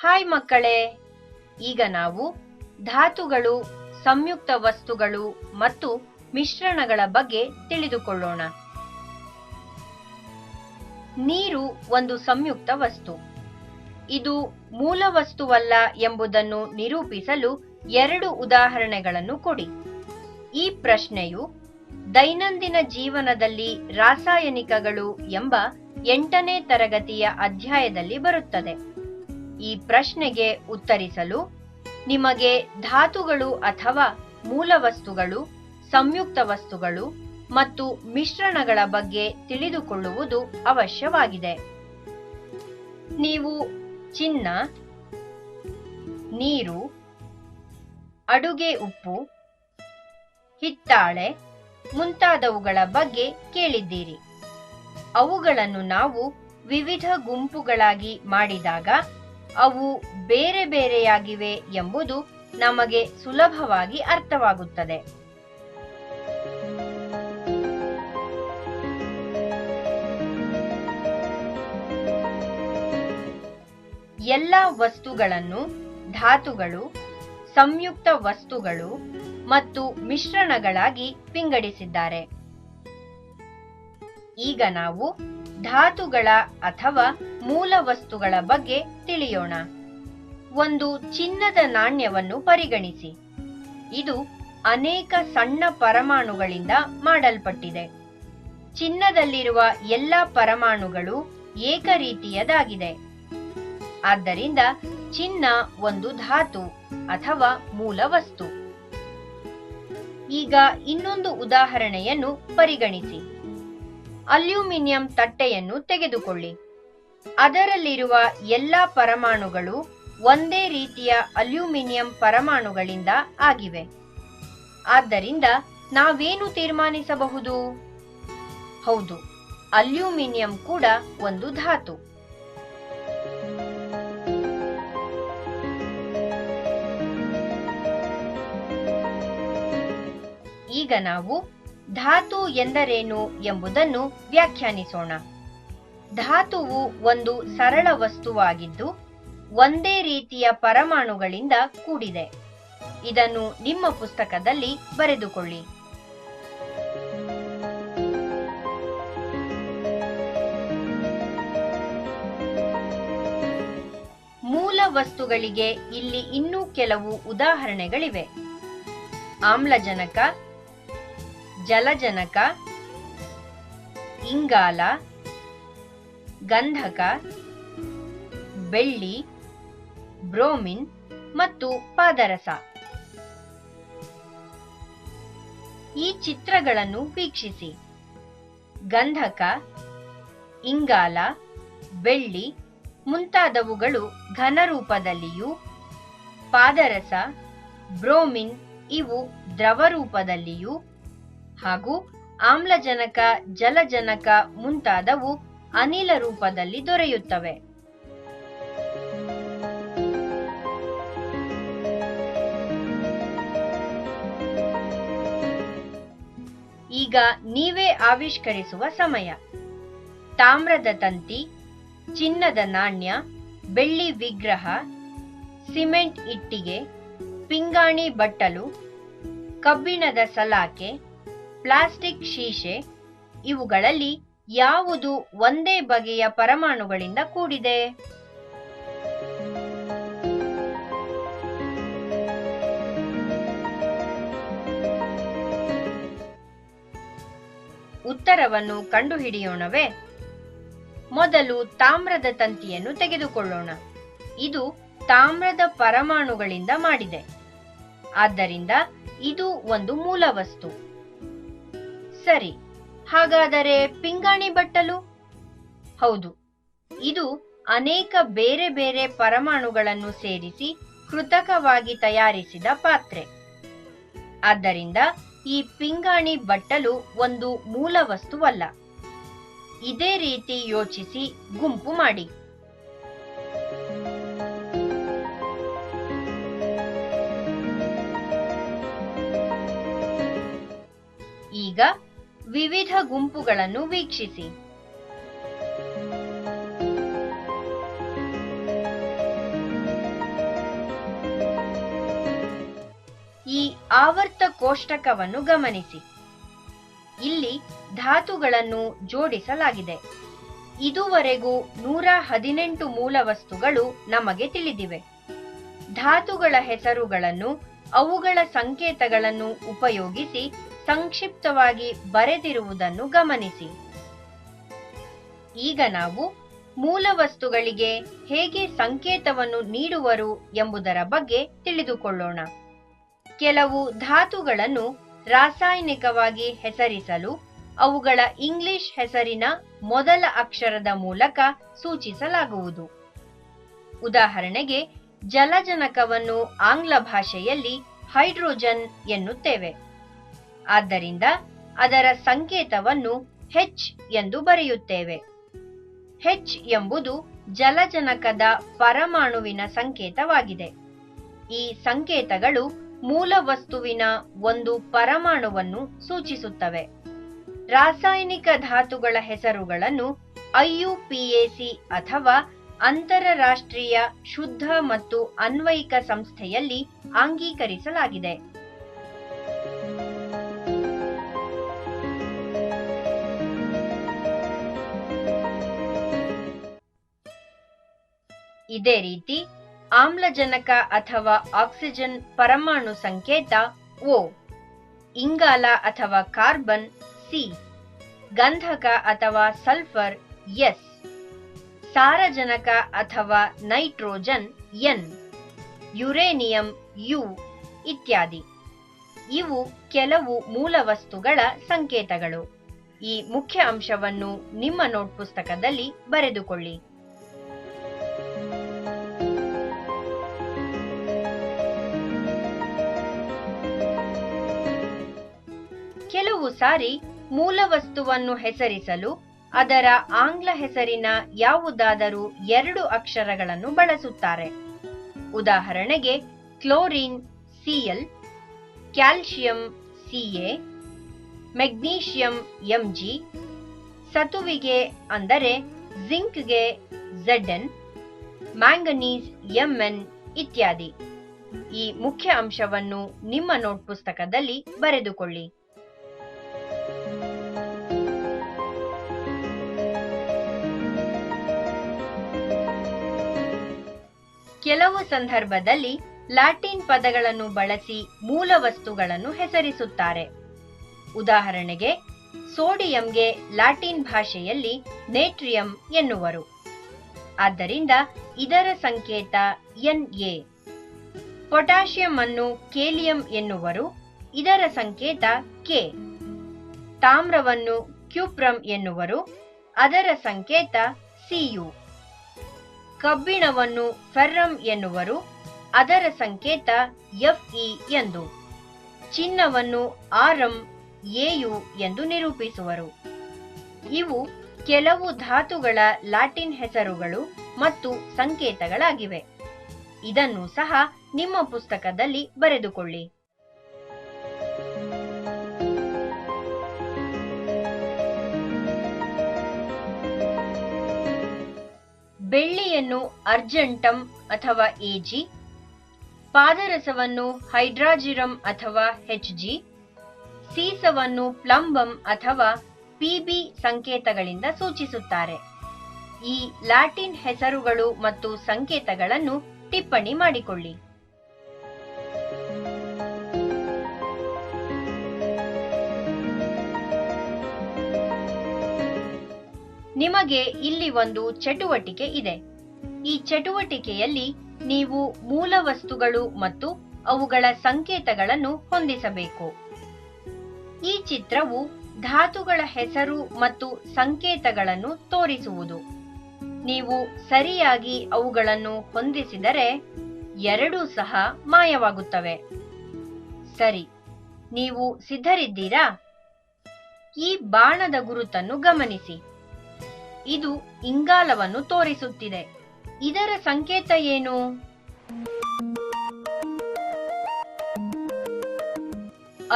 Hi ಮಕ್ಕಳೇ, ಈಗ ನಾವು ಧಾತುಗಳು, ಸಂಯುಕ್ತ ವಸ್ತುಗಳು ಮತ್ತು ಮಿಶ್ರಣಗಳ ಬಗ್ಗೆ ತಿಳಿದುಕೊಳ್ಳೋಣ. ನೀರು ಒಂದು ಸಂಯುಕ್ತ ವಸ್ತು. ಇದು ಮೂಲ ವಸ್ತುವಲ್ಲ ಎಂಬುದನ್ನು ನಿರೂಪಿಸಲು 2 ಉದಾಹರಣೆಗಳನ್ನು ಕೊಡಿ. ಈ ಪ್ರಶ್ನೆಯು ದೈನಂದಿನ ಜೀವನದಲ್ಲಿ ರಾಸಾಯನಿಕಗಳು ಎಂಬ 8ನೇ ತರಗತಿಯ ಅಧ್ಯಾಯದಲ್ಲಿ ಬರುತ್ತದೆ. ಈ ಪ್ರಶ್ನೆಗೆ ಉತ್ತರಿಸಲು ನಿಮಗೆ ಧಾತುಗಳು ಅಥವಾ ಮೂಲವಸ್ತುಗಳು, ಸಂಯುಕ್ತ ವಸ್ತುಗಳು ಮತ್ತು ಮಿಶ್ರಣಗಳ ಬಗ್ಗೆ ತಿಳಿದುಕೊಳ್ಳುವುದು ಅವಶ್ಯವಾಗಿದೆ. ನೀವು ಚಿನ್ನ, ನೀರು, ಅಡುಗೆ ಉಪ್ಪು, ಹಿತ್ತಾಳೆ ಮುಂತಾದವುಗಳ ಬಗ್ಗೆ ಕೇಳಿದ್ದೀರಿ. ಅವುಗಳನ್ನು ನಾವು ವಿವಿಧ ಗುಂಪುಗಳಾಗಿ ಮಾಡಿದಾಗ ಅವು ಬೇರೆ ಬೇರೆಯಾಗಿವೆ ಎಂಬುದು ನಮಗೆ ಸುಲಭವಾಗಿ ಅರ್ಥವಾಗುತ್ತದೆ. ಎಲ್ಲ ವಸ್ತುಗಳನ್ನು ಧಾತುಗಳು, ಸಂಯುಕ್ತ ವಸ್ತುಗಳು ಮತ್ತು ಮಿಶ್ರಣಗಳಾಗಿ ವಿಂಗಡಿಸಿದ್ದಾರೆ. ಈಗ ನಾವು ಧಾತುಗಳ ಅಥವಾ ಮೂಲ ವಸ್ತುಗಳ ಬಗ್ಗೆ ತಿಳಿಯೋಣ. ಒಂದು ಚಿನ್ನದ ನಾಣ್ಯವನ್ನು ಪರಿಗಣಿಸಿ. ಇದು ಅನೇಕ ಸಣ್ಣ ಪರಮಾಣುಗಳಿಂದ ಮಾಡಲ್ಪಟ್ಟಿದೆ. ಚಿನ್ನದಲ್ಲಿರುವ ಎಲ್ಲ ಪರಮಾಣುಗಳು ಏಕರೀತಿಯದಾಗಿದೆ. ಆದ್ದರಿಂದ ಚಿನ್ನ ಒಂದು ಧಾತು ಅಥವಾ ಮೂಲ ವಸ್ತು. ಈಗ ಇನ್ನೊಂದು ಉದಾಹರಣೆಯನ್ನು ಪರಿಗಣಿಸಿ. ಅಲ್ಯೂಮಿನಿಯಂ ತಟ್ಟೆಯನ್ನು ತೆಗೆದುಕೊಳ್ಳಿ. ಅದರಲ್ಲಿರುವ ಎಲ್ಲ ಪರಮಾಣುಗಳು ಒಂದೇ ರೀತಿಯ ಅಲ್ಯೂಮಿನಿಯಂ ಪರಮಾಣುಗಳಿಂದ ಆಗಿವೆ. ಆದ್ದರಿಂದ ನಾವೇನು ತೀರ್ಮಾನಿಸಬಹುದು? ಹೌದು, ಅಲ್ಯೂಮಿನಿಯಂ ಕೂಡ ಒಂದು ಧಾತು. ಈಗ ನಾವು ಧಾತು ಎಂದರೇನು ಎಂಬುದನ್ನು ವ್ಯಾಖ್ಯಾನಿಸೋಣ. ಧಾತುವು ಒಂದು ಸರಳ ವಸ್ತುವಾಗಿದ್ದು ಒಂದೇ ರೀತಿಯ ಪರಮಾಣುಗಳಿಂದ ಕೂಡಿದೆ. ಇದನ್ನು ನಿಮ್ಮ ಪುಸ್ತಕದಲ್ಲಿ ಬರೆದುಕೊಳ್ಳಿ. ಮೂಲ ವಸ್ತುಗಳಿಗೆ ಇಲ್ಲಿ ಇನ್ನೂ ಕೆಲವು ಉದಾಹರಣೆಗಳಿವೆ. ಆಮ್ಲಜನಕ, ಜಲಜನಕ, ಇಂಗಾಲ, ಗಂಧಕ, ಬೆಳ್ಳಿ, ಬ್ರೋಮಿನ್ ಮತ್ತು ಪಾದರಸ. ಈ ಚಿತ್ರಗಳನ್ನು ವೀಕ್ಷಿಸಿ. ಗಂಧಕ, ಇಂಗಾಲ, ಬೆಳ್ಳಿ ಮುಂತಾದವುಗಳು ಘನರೂಪದಲ್ಲಿಯೂ, ಪಾದರಸ, ಬ್ರೋಮಿನ್ ಇವು ದ್ರವ ರೂಪದಲ್ಲಿಯೂ ಹಾಗೂ ಆಮ್ಲಜನಕ, ಜಲಜನಕ ಮುಂತಾದವು ಅನಿಲ ರೂಪದಲ್ಲಿ ದೊರೆಯುತ್ತವೆ. ಈಗ ನೀವೇ ಆವಿಷ್ಕರಿಸುವ ಸಮಯ. ತಾಮ್ರದ ತಂತಿ, ಚಿನ್ನದ ನಾಣ್ಯ, ಬೆಳ್ಳಿ ವಿಗ್ರಹ, ಸಿಮೆಂಟ್ ಇಟ್ಟಿಗೆ, ಪಿಂಗಾಣಿ ಬಟ್ಟಲು, ಕಬ್ಬಿಣದ ಸಲಾಕೆ, ಪ್ಲಾಸ್ಟಿಕ್ ಶೀಶೆ ಇವುಗಳಲ್ಲಿ ಯಾವುದು ಒಂದೇ ಬಗೆಯ ಪರಮಾಣುಗಳಿಂದ ಕೂಡಿದೆ? ಉತ್ತರವನ್ನು ಕಂಡುಹಿಡಿಯೋಣವೇ? ಮೊದಲು ತಾಮ್ರದ ತಂತಿಯನ್ನು ತೆಗೆದುಕೊಳ್ಳೋಣ. ಇದು ತಾಮ್ರದ ಪರಮಾಣುಗಳಿಂದ ಮಾಡಿದೆ. ಆದ್ದರಿಂದ ಇದು ಒಂದು ಮೂಲ ವಸ್ತು. ಸರಿ, ಹಾಗಾದರೆ ಪಿಂಗಾಣಿ ಬಟ್ಟಲು? ಹೌದು, ಇದು ಅನೇಕ ಬೇರೆ ಬೇರೆ ಪರಮಾಣುಗಳನ್ನು ಸೇರಿಸಿ ಕೃತಕವಾಗಿ ತಯಾರಿಸಿದ ಪಾತ್ರೆ. ಆದ್ದರಿಂದ ಈ ಪಿಂಗಾಣಿ ಬಟ್ಟಲು ಒಂದು ಮೂಲ ವಸ್ತುವಲ್ಲ. ಇದೇ ರೀತಿ ಯೋಚಿಸಿ ಗುಂಪು ಮಾಡಿ. ಈಗ ವಿವಿಧ ಗುಂಪುಗಳನ್ನು ವೀಕ್ಷಿಸಿ. ಆವರ್ತ ಕೋಷ್ಟಕವನ್ನು ಗಮನಿಸಿ. ಇಲ್ಲಿ ಧಾತುಗಳನ್ನು ಜೋಡಿಸಲಾಗಿದೆ. ಇದುವರೆಗೂ 118 ಮೂಲ ವಸ್ತುಗಳು ನಮಗೆ ತಿಳಿದಿವೆ. ಧಾತುಗಳ ಹೆಸರುಗಳನ್ನು ಅವುಗಳ ಸಂಕೇತಗಳನ್ನು ಉಪಯೋಗಿಸಿ ಸಂಕ್ಷಿಪ್ತವಾಗಿ ಬರೆದಿರುವುದನ್ನು ಗಮನಿಸಿ. ಈಗ ನಾವು ಮೂಲ ವಸ್ತುಗಳಿಗೆ ಹೇಗೆ ಸಂಕೇತವನ್ನು ನೀಡುವರು ಎಂಬುದರ ಬಗ್ಗೆ ತಿಳಿದುಕೊಳ್ಳೋಣ. ಕೆಲವು ಧಾತುಗಳನ್ನು ರಾಸಾಯನಿಕವಾಗಿ ಹೆಸರಿಸಲು ಅವುಗಳ ಇಂಗ್ಲಿಷ್ ಹೆಸರಿನ ಮೊದಲ ಅಕ್ಷರದ ಮೂಲಕ ಸೂಚಿಸಲಾಗುವುದು. ಉದಾಹರಣೆಗೆ, ಜಲಜನಕವನ್ನು ಆಂಗ್ಲ ಭಾಷೆಯಲ್ಲಿ ಹೈಡ್ರೋಜನ್ ಎನ್ನುತ್ತೇವೆ. ಆದ್ದರಿಂದ ಅದರ ಸಂಕೇತವನ್ನು H ಎಂದು ಬರೆಯುತ್ತೇವೆ. H ಎಂಬುದು ಜಲಜನಕದ ಪರಮಾಣುವಿನ ಸಂಕೇತವಾಗಿದೆ. ಈ ಸಂಕೇತಗಳು ಮೂಲ ವಸ್ತುವಿನ ಒಂದು ಪರಮಾಣುವನ್ನು ಸೂಚಿಸುತ್ತವೆ. ರಾಸಾಯನಿಕ ಧಾತುಗಳ ಹೆಸರುಗಳನ್ನು IUPAC ಅಥವಾ ಅಂತರರಾಷ್ಟ್ರೀಯ ಶುದ್ಧ ಮತ್ತು ಅನ್ವಯಿಕ ಸಂಸ್ಥೆಯಲ್ಲಿ ಅಂಗೀಕರಿಸಲಾಗಿದೆ. ಇದೇ ರೀತಿ ಆಮ್ಲಜನಕ ಅಥವಾ ಆಕ್ಸಿಜನ್ ಪರಮಾಣು ಸಂಕೇತ O, ಇಂಗಾಲ ಅಥವಾ ಕಾರ್ಬನ್ C, ಗಂಧಕ ಅಥವಾ ಸಲ್ಫರ್ S, ಸಾರಜನಕ ಅಥವಾ ನೈಟ್ರೋಜನ್ N, ಯುರೇನಿಯಂ U ಇತ್ಯಾದಿ. ಇವು ಕೆಲವು ಮೂಲ ವಸ್ತುಗಳ ಸಂಕೇತಗಳು. ಈ ಮುಖ್ಯ ಅಂಶವನ್ನು ನಿಮ್ಮ ನೋಟ್ ಪುಸ್ತಕದಲ್ಲಿ ಬರೆದುಕೊಳ್ಳಿ. ಕೆಲವು ಸಾರಿ ಮೂಲ ವಸ್ತುವನ್ನು ಹೆಸರಿಸಲು ಅದರ ಆಂಗ್ಲ ಹೆಸರಿನ ಯಾವುದಾದರೂ 2 ಅಕ್ಷರಗಳನ್ನು ಬಳಸುತ್ತಾರೆ. ಉದಾಹರಣೆಗೆ, chlorine Cl, calcium Ca, magnesium Mg, ಸತುವಿಗೆ ಅಂದರೆ ಜಿಂಕ್ಗೆ Zn, ಮ್ಯಾಂಗನೀಸ್ Mn ಇತ್ಯಾದಿ. ಈ ಮುಖ್ಯ ಅಂಶವನ್ನು ನಿಮ್ಮ ನೋಟ್ ಪುಸ್ತಕದಲ್ಲಿ ಬರೆದುಕೊಳ್ಳಿ. ಕೆಲವು ಸಂದರ್ಭದಲ್ಲಿ ಲ್ಯಾಟಿನ್ ಪದಗಳನ್ನು ಬಳಸಿ ಮೂಲ ವಸ್ತುಗಳನ್ನು ಹೆಸರಿಸುತ್ತಾರೆ. ಉದಾಹರಣೆಗೆ, ಸೋಡಿಯಂಗೆ ಲ್ಯಾಟಿನ್ ಭಾಷೆಯಲ್ಲಿ ನೇಟ್ರಿಯಂ ಎನ್ನುವರು. ಆದ್ದರಿಂದ ಇದರ ಸಂಕೇತ Na. ಪೊಟ್ಯಾಷಿಯಂ ಅನ್ನು ಕೇಲಿಯಂ ಎನ್ನುವರು. ಇದರ ಸಂಕೇತ K. ತಾಮ್ರವನ್ನು ಕ್ಯೂಪ್ರಮ್ ಎನ್ನುವರು. ಅದರ ಸಂಕೇತ Cu. ಕಬ್ಬಿಣವನ್ನು ಫೆರ್ರಮ್ ಎನ್ನುವರು. ಅದರ ಸಂಕೇತ Fe ಎಂದು. ಚಿನ್ನವನ್ನು ಆರಂ Au ಎಂದು ನಿರೂಪಿಸುವರು. ಇವು ಕೆಲವು ಧಾತುಗಳ ಲ್ಯಾಟಿನ್ ಹೆಸರುಗಳು ಮತ್ತು ಸಂಕೇತಗಳಾಗಿವೆ. ಇದನ್ನು ಸಹ ನಿಮ್ಮ ಪುಸ್ತಕದಲ್ಲಿ ಬರೆದುಕೊಳ್ಳಿ. ಬೆಳ್ಳಿಯನ್ನು ಅರ್ಜೆಂಟಮ್ ಅಥವಾ Ag, ಪಾದರಸವನ್ನು ಹೈಡ್ರಾಜಿರಮ್ ಅಥವಾ Hg, ಸೀಸವನ್ನು ಪ್ಲಂಬಮ್ ಅಥವಾ Pb ಸಂಕೇತಗಳಿಂದ ಸೂಚಿಸುತ್ತಾರೆ. ಈ ಲ್ಯಾಟಿನ್ ಹೆಸರುಗಳು ಮತ್ತು ಸಂಕೇತಗಳನ್ನು ಟಿಪ್ಪಣಿ ಮಾಡಿಕೊಳ್ಳಿ. ನಿಮಗೆ ಇಲ್ಲಿ ಒಂದು ಚಟುವಟಿಕೆ ಇದೆ. ಈ ಚಟುವಟಿಕೆಯಲ್ಲಿ ನೀವು ಮೂಲ ವಸ್ತುಗಳು ಮತ್ತು ಅವುಗಳ ಸಂಕೇತಗಳನ್ನು ಹೊಂದಿಸಬೇಕು. ಈ ಚಿತ್ರವು ಧಾತುಗಳ ಹೆಸರು ಮತ್ತು ಸಂಕೇತಗಳನ್ನು ತೋರಿಸುವುದು. ನೀವು ಸರಿಯಾಗಿ ಅವುಗಳನ್ನು ಹೊಂದಿಸಿದರೆ ಎರಡೂ ಸಹ ಮಾಯವಾಗುತ್ತವೆ. ಸರಿ, ನೀವು ಸಿದ್ಧರಿದ್ದೀರಾ? ಈ ಬಾಣದ ಗುರುತನ್ನು ಗಮನಿಸಿ. ಇದು ಇಂಗಾಲವನ್ನು ತೋರಿಸುತ್ತಿದೆ. ಇದರ ಸಂಕೇತ ಏನು?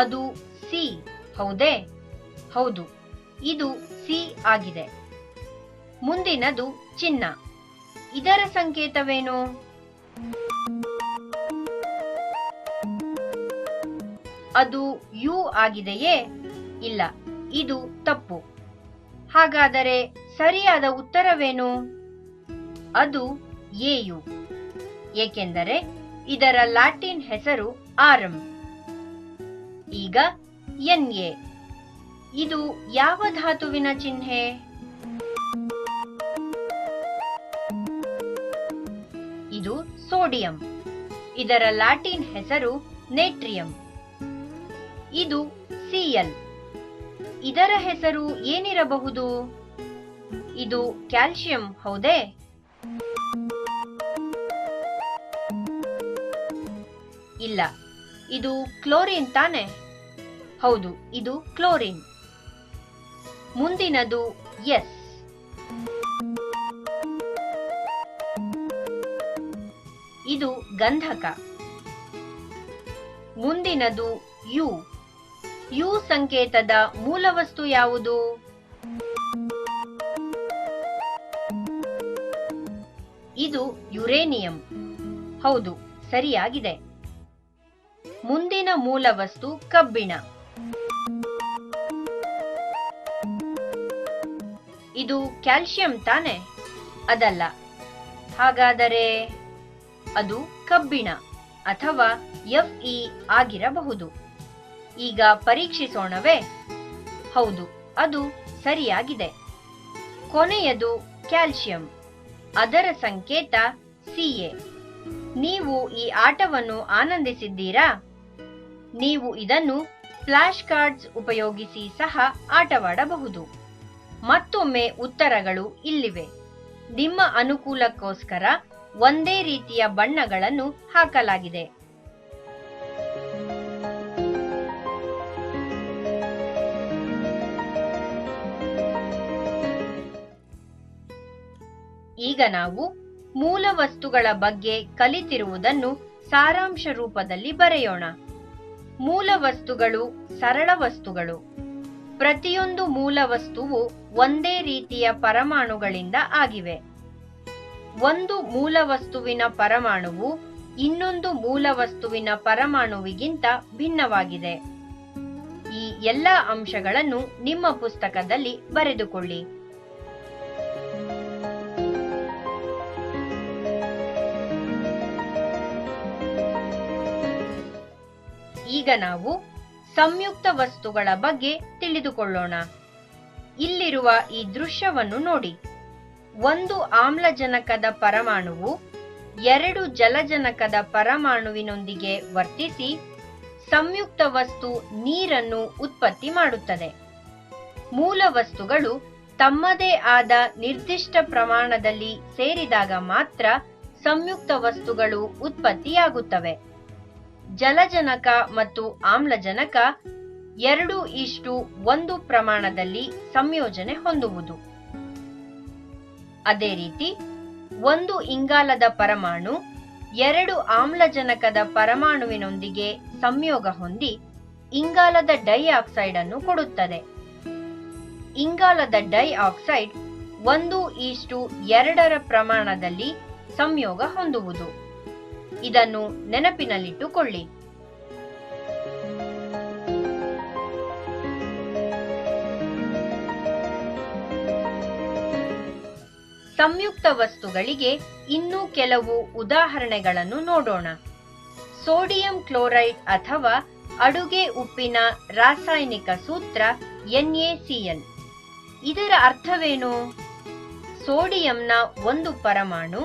ಅದು ಸಿ, ಹೌದೇ? ಹೌದು, ಇದು ಸಿ ಆಗಿದೆ. ಮುಂದಿನದು ಚಿನ್ನ. ಇದರ ಸಂಕೇತವೇನು? ಅದು ಯು ಆಗಿದೆಯೇ? ಇಲ್ಲ, ಇದು ತಪ್ಪು. ಹಾಗಾದರೆ ಸರಿಯಾದ ಉತ್ತರವೇನು? ಅದು ಎಯು, ಏಕೆಂದರೆ ಇದರ ಲ್ಯಾಟಿನ್ ಹೆಸರು ಆರಂ. ಈಗ ಎನ್ಎ, ಇದು ಯಾವ ಧಾತುವಿನ ಚಿಹ್ನೆ? ಇದು ಸೋಡಿಯಂ. ಇದರ ಲ್ಯಾಟಿನ್ ಹೆಸರು ನೇಟ್ರಿಯಂ. ಇದು ಸಿಎಲ್. ಇದರ ಹೆಸರು ಏನಿರಬಹುದು? ಇದು ಕ್ಯಾಲ್ಸಿಯಂ, ಹೌದೇ? ಇಲ್ಲ, ಇದು ಕ್ಲೋರಿನ್ ತಾನೆ? ಹೌದು, ಇದು ಕ್ಲೋರಿನ್. ಮುಂದಿನದು ಎಸ್. ಇದು ಗಂಧಕ. ಮುಂದಿನದು ಯು. ಯು ಸಂಕೇತದ ಮೂಲವಸ್ತು ಯಾವುದು? ಇದು ಯುರೇನಿಯಂ. ಹೌದು, ಸರಿಯಾಗಿದೆ. ಮುಂದಿನ ಮೂಲವಸ್ತು ಕಬ್ಬಿಣ. ಇದು ಕ್ಯಾಲ್ಸಿಯಂ ತಾನೆ? ಅದಲ್ಲ. ಹಾಗಾದರೆ ಅದು ಕಬ್ಬಿಣ ಅಥವಾ Fe ಆಗಿರಬಹುದು. ಈಗ ಪರೀಕ್ಷಿಸೋಣವೇ? ಹೌದು, ಅದು ಸರಿಯಾಗಿದೆ. ಕೊನೆಯದು ಕ್ಯಾಲ್ಸಿಯಂ. ಅದರ ಸಂಕೇತ Ca. ನೀವು ಈ ಆಟವನ್ನು ಆನಂದಿಸಿದ್ದೀರಾ? ನೀವು ಇದನ್ನು ಫ್ಲಾಶ್ ಕಾರ್ಡ್ಸ್ ಉಪಯೋಗಿಸಿ ಸಹ ಆಟವಾಡಬಹುದು. ಮತ್ತೊಮ್ಮೆ ಉತ್ತರಗಳು ಇಲ್ಲಿವೆ. ನಿಮ್ಮ ಅನುಕೂಲಕ್ಕೋಸ್ಕರ ಒಂದೇ ರೀತಿಯ ಬಣ್ಣಗಳನ್ನು ಹಾಕಲಾಗಿದೆ. ಈಗ ನಾವು ಮೂಲ ವಸ್ತುಗಳ ಬಗ್ಗೆ ಕಲಿತಿರುವುದನ್ನು ಸಾರಾಂಶ ರೂಪದಲ್ಲಿ ಬರೆಯೋಣ. ಮೂಲ ವಸ್ತುಗಳು ಸರಳ ವಸ್ತುಗಳು. ಪ್ರತಿಯೊಂದು ಮೂಲ ವಸ್ತುವು ಒಂದೇ ರೀತಿಯ ಪರಮಾಣುಗಳಿಂದ ಆಗಿವೆ. ಒಂದು ಮೂಲ ವಸ್ತುವಿನ ಪರಮಾಣುವು ಇನ್ನೊಂದು ಮೂಲ ವಸ್ತುವಿನ ಪರಮಾಣುವಿಗಿಂತ ಭಿನ್ನವಾಗಿದೆ. ಈ ಎಲ್ಲ ಅಂಶಗಳನ್ನು ನಿಮ್ಮ ಪುಸ್ತಕದಲ್ಲಿ ಬರೆದುಕೊಳ್ಳಿ. ಈಗ ನಾವು ಸಂಯುಕ್ತ ವಸ್ತುಗಳ ಬಗ್ಗೆ ತಿಳಿದುಕೊಳ್ಳೋಣ. ಇಲ್ಲಿರುವ ಈ ದೃಶ್ಯವನ್ನು ನೋಡಿ. ಒಂದು ಆಮ್ಲಜನಕದ ಪರಮಾಣುವು ಎರಡು ಜಲಜನಕದ ಪರಮಾಣುವಿನೊಂದಿಗೆ ವರ್ತಿಸಿ ಸಂಯುಕ್ತ ವಸ್ತು ನೀರನ್ನು ಉತ್ಪತ್ತಿ ಮಾಡುತ್ತದೆ. ಮೂಲ ವಸ್ತುಗಳು ತಮ್ಮದೇ ಆದ ನಿರ್ದಿಷ್ಟ ಪ್ರಮಾಣದಲ್ಲಿ ಸೇರಿದಾಗ ಮಾತ್ರ ಸಂಯುಕ್ತ ವಸ್ತುಗಳು ಉತ್ಪತ್ತಿಯಾಗುತ್ತವೆ. ಜಲಜನಕ ಮತ್ತು ಆಮ್ಲಜನಕ 2:1 ಪ್ರಮಾಣದಲ್ಲಿ ಸಂಯೋಜನೆ ಹೊಂದುವುದು. ಅದೇ ರೀತಿ ಒಂದು ಇಂಗಾಲದ ಪರಮಾಣು 2 ಆಮ್ಲಜನಕದ ಪರಮಾಣುವಿನೊಂದಿಗೆ ಸಂಯೋಗ ಹೊಂದಿ ಇಂಗಾಲದ ಡೈಆಕ್ಸೈಡ್ ಅನ್ನು ಕೊಡುತ್ತದೆ. ಇಂಗಾಲದ ಡೈಆಕ್ಸೈಡ್ 1:2 ಪ್ರಮಾಣದಲ್ಲಿ ಸಂಯೋಗ ಹೊಂದುವುದು. ಇದನ್ನು ನೆನಪಿನಲ್ಲಿಟ್ಟುಕೊಳ್ಳಿ. ಸಂಯುಕ್ತ ವಸ್ತುಗಳಿಗೆ ಇನ್ನೂ ಕೆಲವು ಉದಾಹರಣೆಗಳನ್ನು ನೋಡೋಣ. ಸೋಡಿಯಂ ಕ್ಲೋರೈಡ್ ಅಥವಾ ಅಡುಗೆ ಉಪ್ಪಿನ ರಾಸಾಯನಿಕ ಸೂತ್ರ NaCl. ಇದರ ಅರ್ಥವೇನು? ಸೋಡಿಯಂನ ಒಂದು ಪರಮಾಣು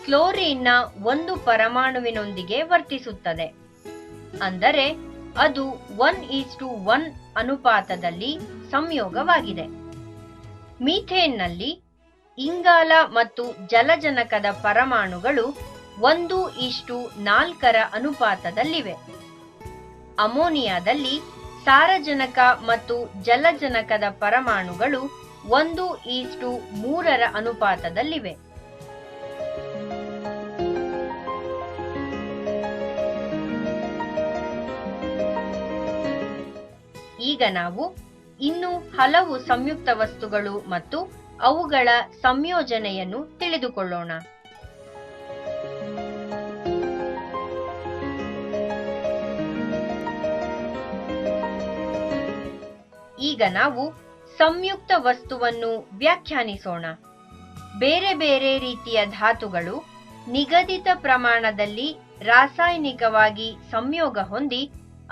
ಕ್ಲೋರಿನ್ನ ಒಂದು ಪರಮಾಣುವಿನೊಂದಿಗೆ ವರ್ತಿಸುತ್ತದೆ. ಅಂದರೆ ಅದು 1:1 ಅನುಪಾತದಲ್ಲಿ ಸಂಯೋಗವಾಗಿದೆ. ಮೀಥೇನ್ನಲ್ಲಿ ಇಂಗಾಲ ಮತ್ತು ಜಲಜನಕದ ಪರಮಾಣುಗಳು 1:4 ಅನುಪಾತದಲ್ಲಿವೆ. ಅಮೋನಿಯಾದಲ್ಲಿ ಸಾರಜನಕ ಮತ್ತು ಜಲಜನಕದ ಪರಮಾಣುಗಳು 1:3 ಅನುಪಾತದಲ್ಲಿವೆ. ಈಗ ನಾವು ಇನ್ನು ಹಲವು ಸಂಯುಕ್ತ ವಸ್ತುಗಳು ಮತ್ತು ಅವುಗಳ ಸಂಯೋಜನೆಯನ್ನು ತಿಳಿದುಕೊಳ್ಳೋಣ. ಈಗ ನಾವು ಸಂಯುಕ್ತ ವಸ್ತುವನ್ನು ವ್ಯಾಖ್ಯಾನಿಸೋಣ. ಬೇರೆ ಬೇರೆ ರೀತಿಯ ಧಾತುಗಳು ನಿಗದಿತ ಪ್ರಮಾಣದಲ್ಲಿ ರಾಸಾಯನಿಕವಾಗಿ ಸಂಯೋಗ ಹೊಂದಿ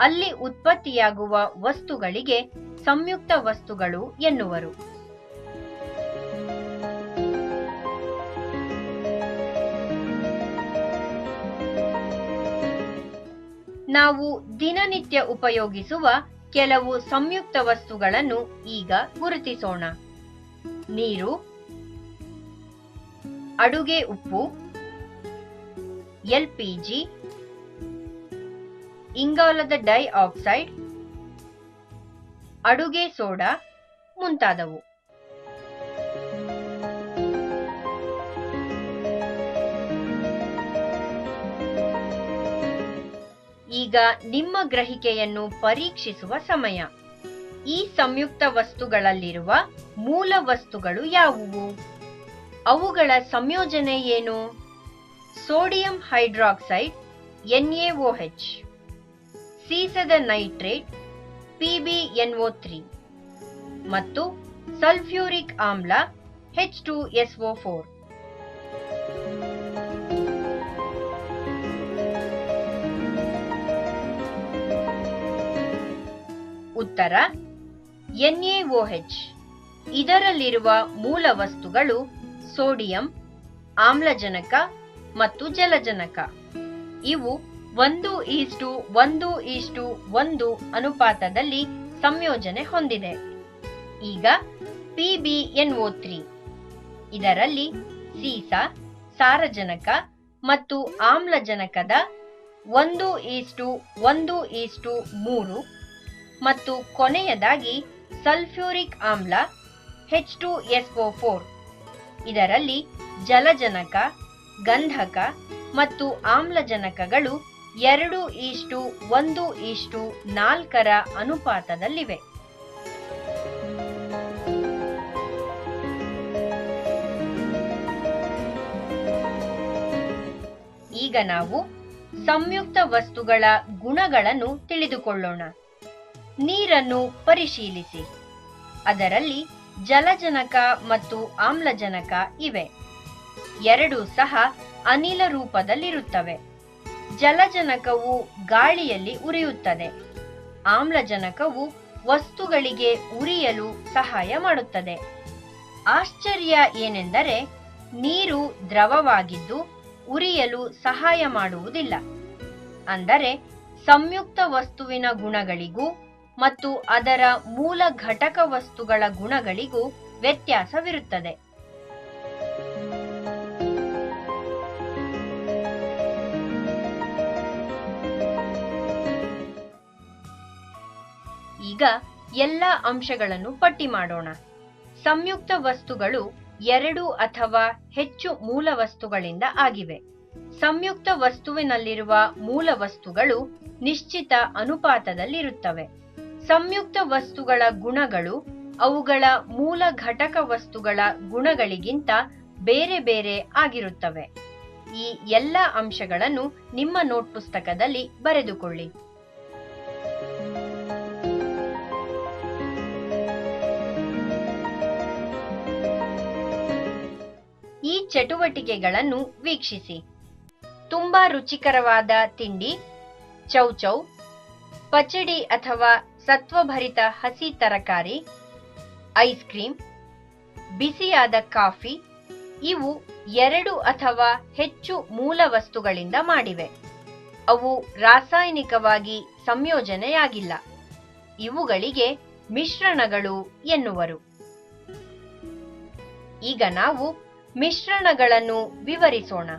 ಅಲ್ಲಿ ಉತ್ಪತ್ತಿಯಾಗುವ ವಸ್ತುಗಳಿಗೆ ಸಂಯುಕ್ತ ವಸ್ತುಗಳು ಎನ್ನುವರು. ನಾವು ದಿನನಿತ್ಯ ಉಪಯೋಗಿಸುವ ಕೆಲವು ಸಂಯುಕ್ತ ವಸ್ತುಗಳನ್ನು ಈಗ ಗುರುತಿಸೋಣ. ನೀರು, ಅಡುಗೆ ಉಪ್ಪು, ಎಲ್ಪಿಜಿ, ಇಂಗಾಲದ ಡೈಆಕ್ಸೈಡ್, ಅಡುಗೆ ಸೋಡಾ ಮುಂತಾದವು. ಈಗ ನಿಮ್ಮ ಗ್ರಹಿಕೆಯನ್ನು ಪರೀಕ್ಷಿಸುವ ಸಮಯ. ಈ ಸಂಯುಕ್ತ ವಸ್ತುಗಳಲ್ಲಿರುವ ಮೂಲ ವಸ್ತುಗಳು ಯಾವುವು? ಅವುಗಳ ಸಂಯೋಜನೆ ಏನು? ಸೋಡಿಯಂ ಹೈಡ್ರಾಕ್ಸೈಡ್ NaOH, ಸೀಸದ ನೈಟ್ರೇಟ್ PbNO3 ಮತ್ತು ಸಲ್ಫ್ಯೂರಿಕ್ ಆಮ್ಲ H2SO4. ಉತ್ತರ NaOH. ಇದರಲ್ಲಿರುವ ಮೂಲ ವಸ್ತುಗಳು ಸೋಡಿಯಂ, ಆಮ್ಲಜನಕ ಮತ್ತು ಜಲಜನಕ. ಇವು 1:1:1 ಅನುಪಾತದಲ್ಲಿ ಸಂಯೋಜನೆ ಹೊಂದಿದೆ. ಈಗ PbNO3. ಇದರಲ್ಲಿ ಸೀಸ, ಸಾರಜನಕ ಮತ್ತು ಆಮ್ಲಜನಕದ 1:1:3 ಮತ್ತು ಕೊನೆಯದಾಗಿ ಸಲ್ಫ್ಯೂರಿಕ್ ಆಮ್ಲ H2SO4. ಇದರಲ್ಲಿ ಜಲಜನಕ, ಗಂಧಕ ಮತ್ತು ಆಮ್ಲಜನಕಗಳು 2:1:4 ಅನುಪಾತದಲ್ಲಿವೆ. ಈಗ ನಾವು ಸಂಯುಕ್ತ ವಸ್ತುಗಳ ಗುಣಗಳನ್ನು ತಿಳಿದುಕೊಳ್ಳೋಣ. ನೀರನ್ನು ಪರಿಶೀಲಿಸಿ. ಅದರಲ್ಲಿ ಜಲಜನಕ ಮತ್ತು ಆಮ್ಲಜನಕ ಇವೆ. ಎರಡೂ ಸಹ ಅನಿಲ ರೂಪದಲ್ಲಿರುತ್ತವೆ. ಜಲಜನಕವು ಗಾಳಿಯಲ್ಲಿ ಉರಿಯುತ್ತದೆ. ಆಮ್ಲಜನಕವು ವಸ್ತುಗಳಿಗೆ ಉರಿಯಲು ಸಹಾಯ ಮಾಡುತ್ತದೆ. ಆಶ್ಚರ್ಯ ಏನೆಂದರೆ ನೀರು ದ್ರವವಾಗಿದ್ದು ಉರಿಯಲು ಸಹಾಯ ಮಾಡುವುದಿಲ್ಲ. ಅಂದರೆ ಸಂಯುಕ್ತ ವಸ್ತುವಿನ ಗುಣಗಳಿಗೂ ಮತ್ತು ಅದರ ಮೂಲ ಘಟಕ ವಸ್ತುಗಳ ಗುಣಗಳಿಗೂ ವ್ಯತ್ಯಾಸವಿರುತ್ತದೆ. ಈಗ ಎಲ್ಲ ಅಂಶಗಳನ್ನು ಪಟ್ಟಿ ಮಾಡೋಣ. ಸಂಯುಕ್ತ ವಸ್ತುಗಳು 2 ಅಥವಾ ಹೆಚ್ಚು ಮೂಲ ವಸ್ತುಗಳಿಂದ ಆಗಿವೆ. ಸಂಯುಕ್ತ ವಸ್ತುವಿನಲ್ಲಿರುವ ಮೂಲ ವಸ್ತುಗಳು ನಿಶ್ಚಿತ ಅನುಪಾತದಲ್ಲಿರುತ್ತವೆ. ಸಂಯುಕ್ತ ವಸ್ತುಗಳ ಗುಣಗಳು ಅವುಗಳ ಮೂಲ ಘಟಕ ವಸ್ತುಗಳ ಗುಣಗಳಿಗಿಂತ ಬೇರೆ ಬೇರೆ ಆಗಿರುತ್ತವೆ. ಈ ಎಲ್ಲ ಅಂಶಗಳನ್ನು ನಿಮ್ಮ ನೋಟ್ ಪುಸ್ತಕದಲ್ಲಿ ಬರೆದುಕೊಳ್ಳಿ. ಈ ಚಟುವಟಿಕೆಗಳನ್ನು ವೀಕ್ಷಿಸಿ. ತುಂಬಾ ರುಚಿಕರವಾದ ತಿಂಡಿ, ಚೌಚೌ, ಪಚಡಿ ಅಥವಾ ಸತ್ವಭರಿತ ಹಸಿ ತರಕಾರಿ, ಐಸ್ ಕ್ರೀಮ್, ಬಿಸಿಯಾದ ಕಾಫಿ ಇವು 2 ಅಥವಾ ಹೆಚ್ಚು ಮೂಲ ವಸ್ತುಗಳಿಂದ ಮಾಡಿವೆ. ಅವು ರಾಸಾಯನಿಕವಾಗಿ ಸಂಯೋಜನೆಯಾಗಿಲ್ಲ. ಇವುಗಳಿಗೆ ಮಿಶ್ರಣಗಳು ಎನ್ನುವರು. ಈಗ ನಾವು ಮಿಶ್ರಣಗಳನ್ನು ವಿವರಿಸೋಣ.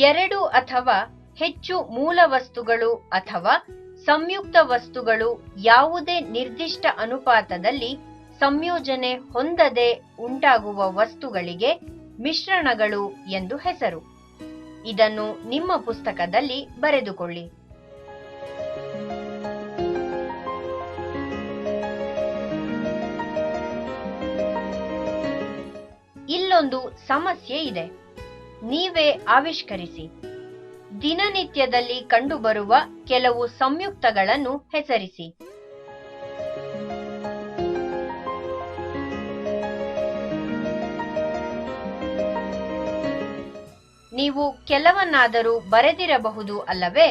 2 ಅಥವಾ ಹೆಚ್ಚು ಮೂಲ ವಸ್ತುಗಳು ಅಥವಾ ಸಂಯುಕ್ತ ವಸ್ತುಗಳು ಯಾವುದೇ ನಿರ್ದಿಷ್ಟ ಅನುಪಾತದಲ್ಲಿ ಸಂಯೋಜನೆ ಹೊಂದದೆ ಉಂಟಾಗುವ ವಸ್ತುಗಳಿಗೆ ಮಿಶ್ರಣಗಳು ಎಂದು ಹೆಸರು. ಇದನ್ನು ನಿಮ್ಮ ಪುಸ್ತಕದಲ್ಲಿ ಬರೆದುಕೊಳ್ಳಿ. ಇಲ್ಲೊಂದು ಸಮಸ್ಯೆ ಇದೆ. ನೀವೇ ಆವಿಷ್ಕರಿಸಿ. ದಿನನಿತ್ಯದಲ್ಲಿ ಕಂಡುಬರುವ ಕೆಲವು ಸಂಯುಕ್ತಗಳನ್ನು ಹೆಸರಿಸಿ. ನೀವು ಕೆಲವನ್ನಾದರೂ ಬರೆದಿರಬಹುದು ಅಲ್ಲವೇ?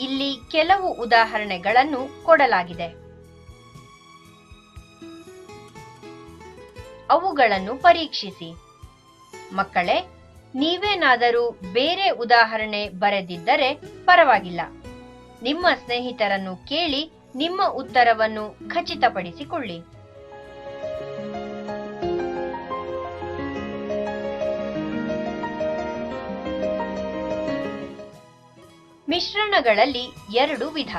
ಇಲ್ಲಿ ಕೆಲವು ಉದಾಹರಣೆಗಳನ್ನು ಕೊಡಲಾಗಿದೆ. ಅವುಗಳನ್ನು ಪರೀಕ್ಷಿಸಿ. ಮಕ್ಕಳೇ, ನೀವೇನಾದರೂ ಬೇರೆ ಉದಾಹರಣೆ ಬರೆದಿದ್ದರೆ ಪರವಾಗಿಲ್ಲ. ನಿಮ್ಮ ಸ್ನೇಹಿತರನ್ನು ಕೇಳಿ ನಿಮ್ಮ ಉತ್ತರವನ್ನು ಖಚಿತಪಡಿಸಿಕೊಳ್ಳಿ. ಮಿಶ್ರಣಗಳಲ್ಲಿ ಎರಡು ವಿಧ: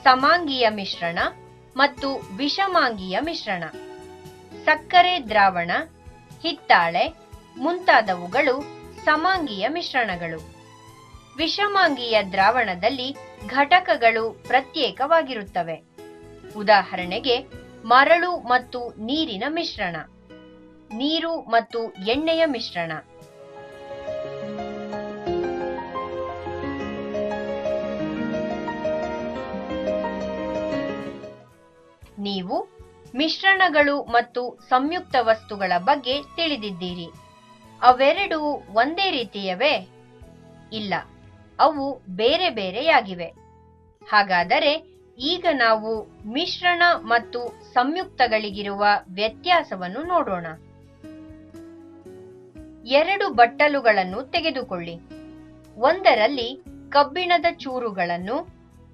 ಸಮಾಂಗೀಯ ಮಿಶ್ರಣ ಮತ್ತು ವಿಷಮಾಂಗೀಯ ಮಿಶ್ರಣ. ಸಕ್ಕರೆ ದ್ರಾವಣ, ಹಿತ್ತಾಳೆ ಮುಂತಾದವುಗಳು ಸಮಾಂಗೀಯ ಮಿಶ್ರಣಗಳು. ವಿಷಮಾಂಗೀಯ ದ್ರಾವಣದಲ್ಲಿ ಘಟಕಗಳು ಪ್ರತ್ಯೇಕವಾಗಿರುತ್ತವೆ. ಉದಾಹರಣೆಗೆ, ಮರಳು ಮತ್ತು ನೀರಿನ ಮಿಶ್ರಣ, ನೀರು ಮತ್ತು ಎಣ್ಣೆಯ ಮಿಶ್ರಣ. ನೀವು ಮಿಶ್ರಣಗಳು ಮತ್ತು ಸಂಯುಕ್ತ ವಸ್ತುಗಳ ಬಗ್ಗೆ ತಿಳಿದಿದ್ದೀರಿ. ಅವೆರಡೂ ಒಂದೇ ರೀತಿಯವೇ? ಇಲ್ಲ, ಅವು ಬೇರೆ ಬೇರೆಯಾಗಿವೆ. ಹಾಗಾದರೆ ಈಗ ನಾವು ಮಿಶ್ರಣ ಮತ್ತು ಸಂಯುಕ್ತಗಳಿಗಿರುವ ವ್ಯತ್ಯಾಸವನ್ನು ನೋಡೋಣ. ಎರಡು ಬಟ್ಟಲುಗಳನ್ನು ತೆಗೆದುಕೊಳ್ಳಿ. ಒಂದರಲ್ಲಿ ಕಬ್ಬಿಣದ ಚೂರುಗಳನ್ನು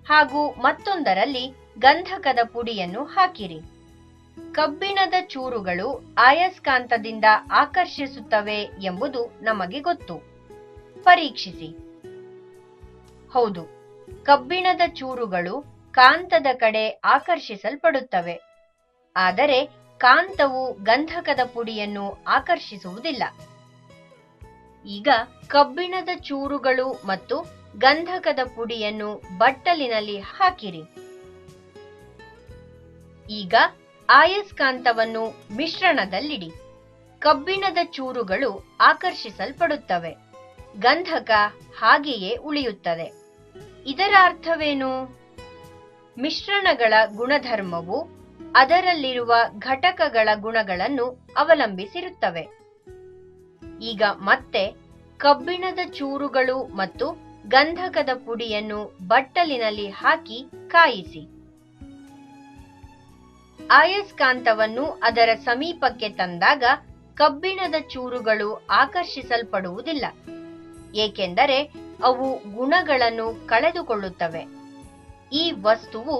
ಹಾಗೂ ಮತ್ತೊಂದರಲ್ಲಿ ಗಂಧಕದ ಪುಡಿಯನ್ನು ಹಾಕಿರಿ. ಕಬ್ಬಿಣದ ಚೂರುಗಳು ಆಯಸ್ಕಾಂತದಿಂದ ಆಕರ್ಷಿಸುತ್ತವೆ ಎಂಬುದು ನಮಗೆ ಗೊತ್ತು. ಪರೀಕ್ಷಿಸಿ. ಹೌದು, ಕಬ್ಬಿಣದ ಚೂರುಗಳು ಕಾಂತದ ಕಡೆ ಆಕರ್ಷಿಸಲ್ಪಡುತ್ತವೆ. ಆದರೆ ಕಾಂತವು ಗಂಧಕದ ಪುಡಿಯನ್ನು ಆಕರ್ಷಿಸುವುದಿಲ್ಲ. ಈಗ ಕಬ್ಬಿಣದ ಚೂರುಗಳು ಮತ್ತು ಗಂಧಕದ ಪುಡಿಯನ್ನು ಬಟ್ಟಲಿನಲ್ಲಿ ಹಾಕಿರಿ. ಈಗ ಆಯಸ್ಕಾಂತವನ್ನು ಮಿಶ್ರಣದಲ್ಲಿಡಿ. ಕಬ್ಬಿಣದ ಚೂರುಗಳು ಆಕರ್ಷಿಸಲ್ಪಡುತ್ತವೆ, ಗಂಧಕ ಹಾಗೆಯೇ ಉಳಿಯುತ್ತದೆ. ಇದರ ಅರ್ಥವೇನು? ಮಿಶ್ರಣಗಳ ಗುಣಧರ್ಮವು ಅದರಲ್ಲಿರುವ ಘಟಕಗಳ ಗುಣಗಳನ್ನು ಅವಲಂಬಿಸಿರುತ್ತವೆ. ಈಗ ಮತ್ತೆ ಕಬ್ಬಿಣದ ಚೂರುಗಳು ಮತ್ತು ಗಂಧಕದ ಪುಡಿಯನ್ನು ಬಟ್ಟಲಿನಲ್ಲಿ ಹಾಕಿ ಕಾಯಿಸಿ. ಆಯಸ್ಕಾಂತವನ್ನು ಅದರ ಸಮೀಪಕ್ಕೆ ತಂದಾಗ ಕಬ್ಬಿಣದ ಚೂರುಗಳು ಆಕರ್ಷಿಸಲ್ಪಡುವುದಿಲ್ಲ, ಏಕೆಂದರೆ ಅವು ಗುಣಗಳನ್ನು ಕಳೆದುಕೊಳ್ಳುತ್ತವೆ. ಈ ವಸ್ತುವು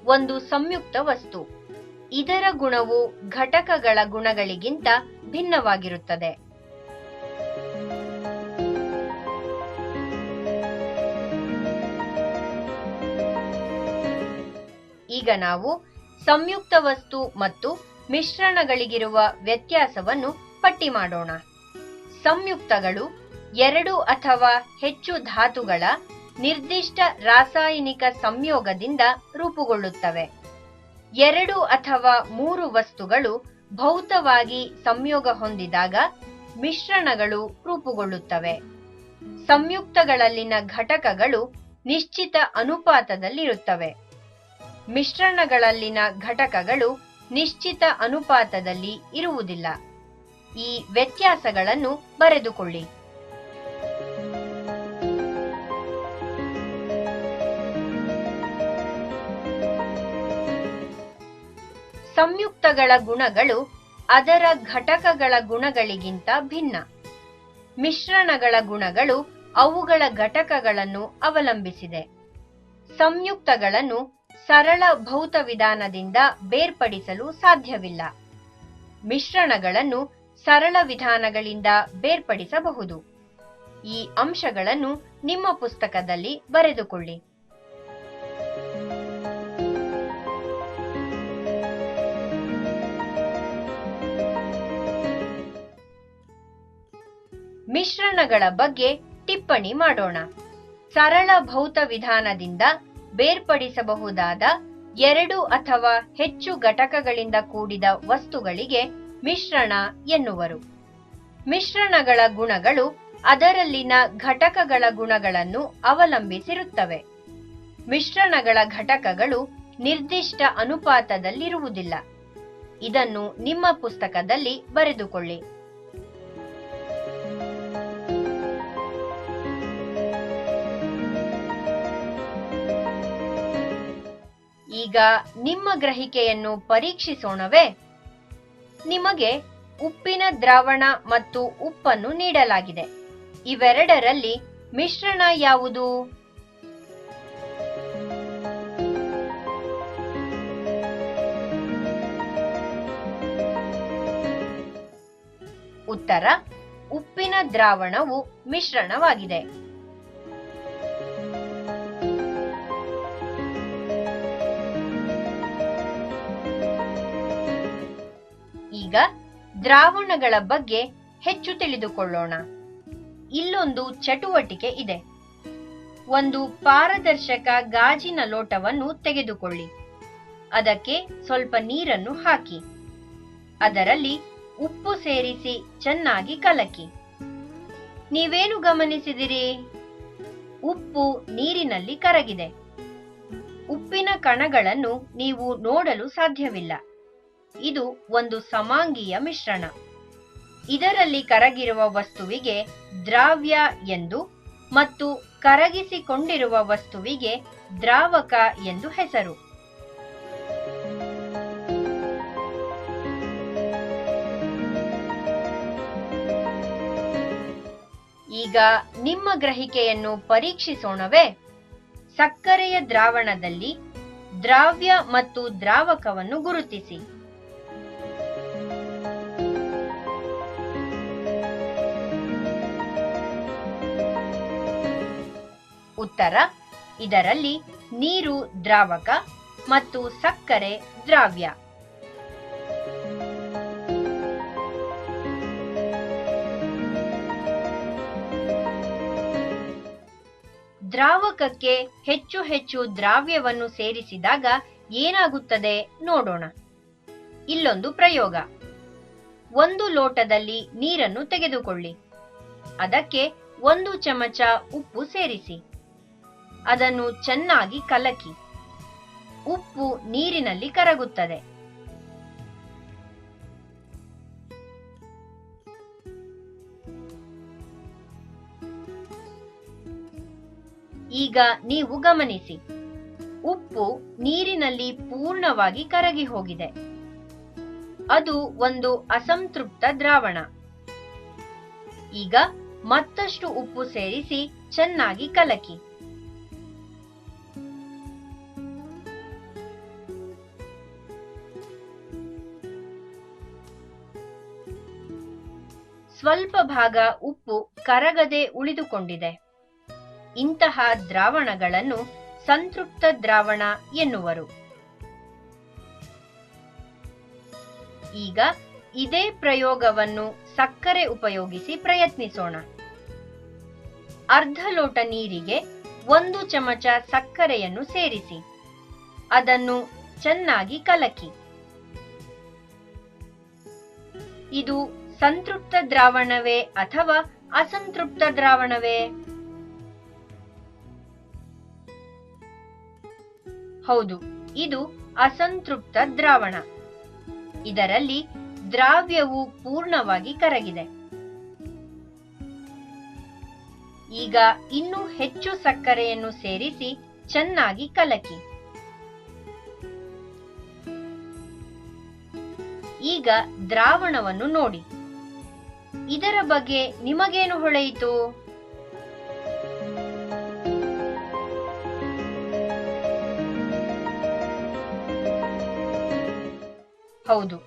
ಒಂದು ಸಂಯುಕ್ತ ವಸ್ತು. ಇದರ ಗುಣವು ಘಟಕಗಳ ಗುಣಗಳಿಗಿಂತ ಭಿನ್ನವಾಗಿರುತ್ತದೆ. ಈಗ ನಾವು ಸಂಯುಕ್ತ ವಸ್ತು ಮತ್ತು ಮಿಶ್ರಣಗಳಿಗಿರುವ ವ್ಯತ್ಯಾಸವನ್ನು ಪಟ್ಟಿ ಮಾಡೋಣ. ಸಂಯುಕ್ತಗಳು ಎರಡು ಅಥವಾ ಹೆಚ್ಚು ಧಾತುಗಳ ನಿರ್ದಿಷ್ಟ ರಾಸಾಯನಿಕ ಸಂಯೋಗದಿಂದ ರೂಪುಗೊಳ್ಳುತ್ತವೆ. ಎರಡು ಅಥವಾ ಮೂರು ವಸ್ತುಗಳು ಭೌತವಾಗಿ ಸಂಯೋಗ ಹೊಂದಿದಾಗ ಮಿಶ್ರಣಗಳು ರೂಪುಗೊಳ್ಳುತ್ತವೆ. ಸಂಯುಕ್ತಗಳಲ್ಲಿನ ಘಟಕಗಳು ನಿಶ್ಚಿತ ಅನುಪಾತದಲ್ಲಿರುತ್ತವೆ. ಮಿಶ್ರಣಗಳಲ್ಲಿನ ಘಟಕಗಳು ನಿಶ್ಚಿತ ಅನುಪಾತದಲ್ಲಿ ಇರುವುದಿಲ್ಲ. ಈ ವ್ಯತ್ಯಾಸಗಳನ್ನು ಬರೆದುಕೊಳ್ಳಿ. ಸಂಯುಕ್ತಗಳ ಗುಣಗಳು ಅದರ ಘಟಕಗಳ ಗುಣಗಳಿಗಿಂತ ಭಿನ್ನ. ಮಿಶ್ರಣಗಳ ಗುಣಗಳು ಅವುಗಳ ಘಟಕಗಳನ್ನು ಅವಲಂಬಿಸಿದೆ. ಸಂಯುಕ್ತಗಳನ್ನು ಸರಳ ಭೌತ ವಿಧಾನದಿಂದ ಬೇರ್ಪಡಿಸಲು ಸಾಧ್ಯವಿಲ್ಲ. ಮಿಶ್ರಣಗಳನ್ನು ಸರಳ ವಿಧಾನಗಳಿಂದ ಬೇರ್ಪಡಿಸಬಹುದು. ಈ ಅಂಶಗಳನ್ನು ನಿಮ್ಮ ಪುಸ್ತಕದಲ್ಲಿ ಬರೆದುಕೊಳ್ಳಿ. ಮಿಶ್ರಣಗಳ ಬಗ್ಗೆ ಟಿಪ್ಪಣಿ ಮಾಡೋಣ. ಸರಳ ಭೌತ ವಿಧಾನದಿಂದ ಬೇರ್ಪಡಿಸಬಹುದಾದ ಎರಡು ಅಥವಾ ಹೆಚ್ಚು ಘಟಕಗಳಿಂದ ಕೂಡಿದ ವಸ್ತುಗಳಿಗೆ ಮಿಶ್ರಣ ಎನ್ನುವರು. ಮಿಶ್ರಣಗಳ ಗುಣಗಳು ಅದರಲ್ಲಿನ ಘಟಕಗಳ ಗುಣಗಳನ್ನು ಅವಲಂಬಿಸಿರುತ್ತವೆ. ಮಿಶ್ರಣಗಳ ಘಟಕಗಳು ನಿರ್ದಿಷ್ಟ ಅನುಪಾತದಲ್ಲಿರುವುದಿಲ್ಲ. ಇದನ್ನು ನಿಮ್ಮ ಪುಸ್ತಕದಲ್ಲಿ ಬರೆದುಕೊಳ್ಳಿ. ಈಗ ನಿಮ್ಮ ಗ್ರಹಿಕೆಯನ್ನು ಪರೀಕ್ಷಿಸೋಣವೇ? ನಿಮಗೆ ಉಪ್ಪಿನ ದ್ರಾವಣ ಮತ್ತು ಉಪ್ಪನ್ನು ನೀಡಲಾಗಿದೆ. ಇವೆರಡರಲ್ಲಿ ಮಿಶ್ರಣ ಯಾವುದು? ಉತ್ತರ: ಉಪ್ಪಿನ ದ್ರಾವಣವು ಮಿಶ್ರಣವಾಗಿದೆ. ಈಗ ದ್ರಾವಣಗಳ ಬಗ್ಗೆ ಹೆಚ್ಚು ತಿಳಿದುಕೊಳ್ಳೋಣ. ಇಲ್ಲೊಂದು ಚಟುವಟಿಕೆ ಇದೆ. ಒಂದು ಪಾರದರ್ಶಕ ಗಾಜಿನ ಲೋಟವನ್ನು ತೆಗೆದುಕೊಳ್ಳಿ. ಅದಕ್ಕೆ ಸ್ವಲ್ಪ ನೀರನ್ನು ಹಾಕಿ. ಅದರಲ್ಲಿ ಉಪ್ಪು ಸೇರಿಸಿ ಚೆನ್ನಾಗಿ ಕಲಕಿ. ನೀವೇನು ಗಮನಿಸಿದಿರಿ? ಉಪ್ಪು ನೀರಿನಲ್ಲಿ ಕರಗಿದೆ. ಉಪ್ಪಿನ ಕಣಗಳನ್ನು ನೀವು ನೋಡಲು ಸಾಧ್ಯವಿಲ್ಲ. ಇದು ಒಂದು ಸಮಾಂಗೀಯ ಮಿಶ್ರಣ. ಇದರಲ್ಲಿ ಕರಗಿರುವ ವಸ್ತುವಿಗೆ ದ್ರಾವ್ಯ ಎಂದು ಮತ್ತು ಕರಗಿಸಿಕೊಂಡಿರುವ ವಸ್ತುವಿಗೆ ದ್ರಾವಕ ಎಂದು ಹೆಸರು. ಈಗ ನಿಮ್ಮ ಗ್ರಹಿಕೆಯನ್ನು ಪರೀಕ್ಷಿಸೋಣವೇ? ಸಕ್ಕರೆಯ ದ್ರಾವಣದಲ್ಲಿ ದ್ರಾವ್ಯ ಮತ್ತು ದ್ರಾವಕವನ್ನು ಗುರುತಿಸಿ. ಉತ್ತರ: ಇದರಲ್ಲಿ ನೀರು ದ್ರಾವಕ ಮತ್ತು ಸಕ್ಕರೆ ದ್ರಾವ್ಯ. ದ್ರಾವಕಕ್ಕೆ ಹೆಚ್ಚು ಹೆಚ್ಚು ದ್ರಾವ್ಯವನ್ನು ಸೇರಿಸಿದಾಗ ಏನಾಗುತ್ತದೆ ನೋಡೋಣ. ಇಲ್ಲೊಂದು ಪ್ರಯೋಗ. ಒಂದು ಲೋಟದಲ್ಲಿ ನೀರನ್ನು ತೆಗೆದುಕೊಳ್ಳಿ. ಅದಕ್ಕೆ 1 ಚಮಚ ಉಪ್ಪು ಸೇರಿಸಿ. ಅದನ್ನು ಚೆನ್ನಾಗಿ ಕಲಕಿ. ಉಪ್ಪು ನೀರಿನಲ್ಲಿ ಕರಗುತ್ತದೆ. ಈಗ ನೀವು ಗಮನಿಸಿ, ಉಪ್ಪು ನೀರಿನಲ್ಲಿ ಪೂರ್ಣವಾಗಿ ಕರಗಿ ಹೋಗಿದೆ. ಅದು ಒಂದು ಅಸಂತೃಪ್ತ ದ್ರಾವಣ. ಈಗ ಮತ್ತಷ್ಟು ಉಪ್ಪು ಸೇರಿಸಿ ಚೆನ್ನಾಗಿ ಕಲಕಿ. ಸ್ವಲ್ಪ ಭಾಗ ಉಪ್ಪು ಕರಗದೆ ಉಳಿದುಕೊಂಡಿದೆ. ಇಂತಹ ದ್ರಾವಣಗಳನ್ನು ಸಂತೃಪ್ತ ದ್ರಾವಣ ಎನ್ನುವರು. ಈಗ ಇದೇ ಪ್ರಯೋಗವನ್ನು ಸಕ್ಕರೆ ಉಪಯೋಗಿಸಿ ಪ್ರಯತ್ನಿಸೋಣ. ಅರ್ಧ ಲೋಟ ನೀರಿಗೆ 1 ಚಮಚ ಸಕ್ಕರೆಯನ್ನು ಸೇರಿಸಿ. ಅದನ್ನು ಚೆನ್ನಾಗಿ ಕಲಕಿ. ಇದು ಸಂತೃಪ್ತ ದ್ರಾವಣವೇ ಅಥವಾ ಅಸಂತೃಪ್ತ ದ್ರಾವಣವೇ? ಹೌದು, ಇದು ಅಸಂತೃಪ್ತ ದ್ರಾವಣ. ಇದರಲ್ಲಿ ದ್ರಾವ್ಯವು ಪೂರ್ಣವಾಗಿ ಕರಗಿದೆ. ಈಗ ಇನ್ನೂ ಹೆಚ್ಚು ಸಕ್ಕರೆಯನ್ನು ಸೇರಿಸಿ ಚೆನ್ನಾಗಿ ಕಲಕಿ. ಈಗ ದ್ರಾವಣವನ್ನು ನೋಡಿ. ಇದರ ಬಗ್ಗೆ ನಿಮಗೇನು ಹೊಳೆಯಿತು? ಹೌದು,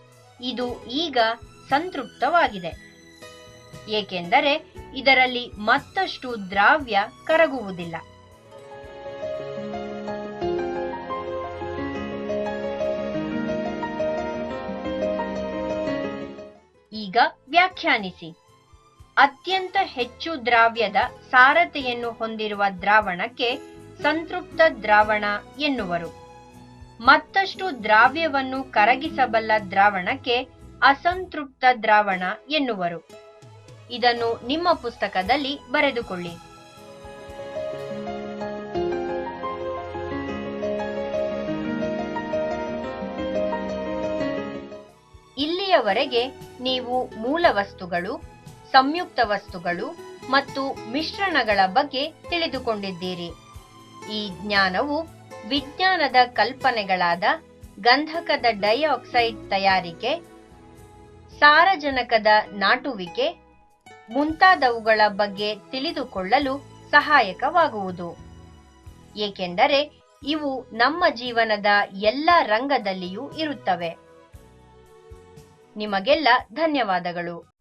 ಇದು ಈಗ ಸಂತೃಪ್ತವಾಗಿದೆ. ಏಕೆಂದರೆ ಇದರಲ್ಲಿ ಮತ್ತಷ್ಟು ದ್ರಾವ್ಯ ಕರಗುವುದಿಲ್ಲ. ಈಗ ವ್ಯಾಖ್ಯಾನಿಸಿ. ಅತ್ಯಂತ ಹೆಚ್ಚು ದ್ರಾವ್ಯದ ಸಾರತೆಯನ್ನು ಹೊಂದಿರುವ ದ್ರಾವಣಕ್ಕೆ ಸಂತೃಪ್ತ ದ್ರಾವಣ ಎನ್ನುವರು. ಮತ್ತಷ್ಟು ದ್ರಾವ್ಯವನ್ನು ಕರಗಿಸಬಲ್ಲ ದ್ರಾವಣಕ್ಕೆ ಅಸಂತೃಪ್ತ ದ್ರಾವಣ ಎನ್ನುವರು. ಇದನ್ನು ನಿಮ್ಮ ಪುಸ್ತಕದಲ್ಲಿ ಬರೆದುಕೊಳ್ಳಿ. ಇಲ್ಲಿಯವರೆಗೆ ನೀವು ಮೂಲ ವಸ್ತುಗಳು, ಸಂಯುಕ್ತ ವಸ್ತುಗಳು ಮತ್ತು ಮಿಶ್ರಣಗಳ ಬಗ್ಗೆ ತಿಳಿದುಕೊಂಡಿದ್ದೀರಿ. ಈ ಜ್ಞಾನವು ವಿಜ್ಞಾನದ ಕಲ್ಪನೆಗಳಾದ ಗಂಧಕದ ಡೈಆಕ್ಸೈಡ್ ತಯಾರಿಕೆ, ಸಾರಜನಕದ ನಾಟುವಿಕೆ ಮುಂತಾದವುಗಳ ಬಗ್ಗೆ ತಿಳಿದುಕೊಳ್ಳಲು ಸಹಾಯಕವಾಗುವುದು. ಏಕೆಂದರೆ ಇವು ನಮ್ಮ ಜೀವನದ ಎಲ್ಲ ರಂಗದಲ್ಲಿಯೂ ಇರುತ್ತವೆ. ನಿಮಗೆಲ್ಲ ಧನ್ಯವಾದಗಳು.